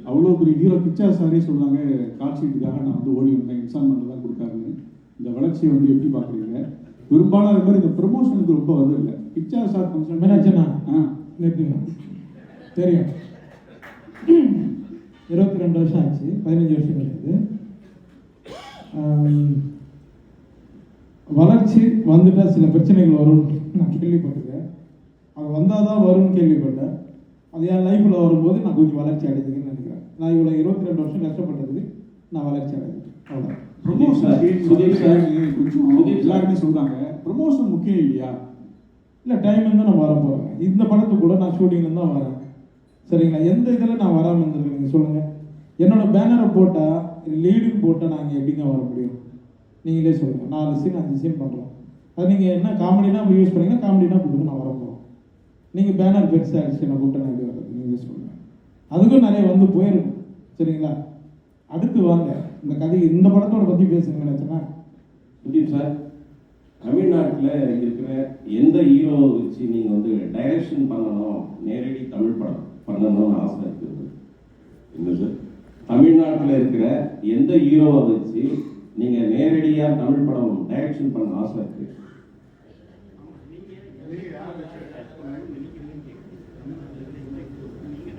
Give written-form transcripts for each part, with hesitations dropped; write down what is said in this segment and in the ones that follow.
அவ்வளோ பெரிய ஹீரோ கிச்சா சாரே சொல்கிறாங்க காட்சிட்டுக்காக நான் வந்து ஓடி வந்தேன், இன்ஸ்டால்மெண்ட் தான் கொடுத்தாருன்னு. இந்த வளர்ச்சியை வந்து எப்படி பார்க்குறீங்க? பெரும்பாலும் அது மாதிரி இந்த ப்ரொமோஷனுக்கு ரொம்ப வந்து இல்லை. கிச்சா சார் ஃபங்க்ஷன் மீனாட்சண்ணா நிறுத்துங்க. தெரியும், 22 வருஷம் ஆச்சு, 15 வருஷம் கிடையாது. வளர்ச்சி வந்துட்டால் சில பிரச்சனைகள் வரும்னு நான் கேள்விப்பட்டிருக்கேன். அது வந்தால் தான் வரும்னு கேள்விப்பட்டேன். அது என் லைஃப்பில் வரும்போது நான் கொஞ்சம் வளர்ச்சி அடைஞ்சிங்கன்னு நினைக்கிறேன். நான் இவ்வளோ 22 வருஷம் கஷ்டப்பட்டதுக்கு நான் வளர்ச்சி அடைஞ்சேன். அவ்வளோ ப்ரொமோஷன் கொஞ்சம் எல்லாருமே சொல்கிறாங்க ப்ரொமோஷன் முக்கியம் இல்லையா? இல்லை, டைம் இருந்தால் நான் வர போகிறேன். இந்த படத்துக்கு கூட நான் ஷூட்டிங்லேருந்து தான் வரேன். சரிங்களா? எந்த இதில் நான் வராமல் இருந்திருக்கேன் நீங்கள் சொல்லுங்கள். என்னோட பேனரை போட்டால் லீடுக்கு போட்டால் நாங்கள் எப்படிங்க வர முடியும்? நீங்களே சொல்லுங்கள். 4 சீன் 5 சீன் பண்ணுறோம். அது நீங்கள் என்ன காமெடினா யூஸ் பண்ணீங்கன்னா காமெடினா கூப்பிட்டு நான் வர போகிறோம். நீங்கள் பேனர் பெருசாக அடிச்சு நான் கூப்பிட்டு நான் எப்படி வர்றது? நீங்களே சொல்லுங்கள். அதுக்கும் நிறைய வந்து போயிருக்கும். சரிங்களா? அடுத்து வாங்க இந்த கதை, இந்த படத்தோட பற்றி பேசுங்க நினச்சேன்னா. சுதீப் சார், தமிழ்நாட்டில் இருக்கிற எந்த ஹீரோவை வச்சு நீங்கள் வந்து டைரக்ஷன் பண்ணணும், நேரடி தமிழ் படம் பண்ணணும்னு ஆசை இருக்குது? இல்லை சார், தமிழ்நாட்டில் இருக்கிற எந்த ஹீரோவை வச்சு நீங்கள் நேரடியாக தமிழ் படம் டைரக்ஷன் பண்ண ஆசை இருக்கு?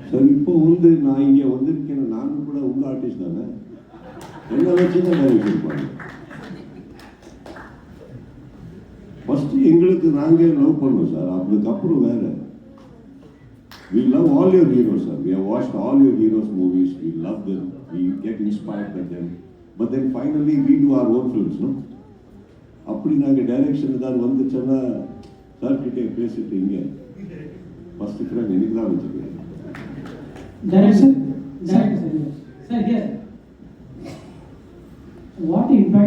சார், இப்போ வந்து நான் இங்கே வந்திருக்கேன், நானும் கூட உங்கள் ஆர்டிஸ்ட் தானே, என்ன வச்சு தான் டைரக்ஷன் பண்ணேன். ஃபஸ்ட்டு எங்களுக்கு நாங்கள் லவ் பண்ணோம் சார், அதுக்கப்புறம் வேறு. We love all your heroes, sir. We have watched all your heroes' movies. We love them. We get inspired by them. But then finally we do our own films, no? அப்படி நாங்கள் direction தான் வந்துச்சோன்னா sir கிட்டே பேசிட்டு இங்கே first friend எனக்கு தான் வச்சுருக்கேன். Direction, sir, here. What impact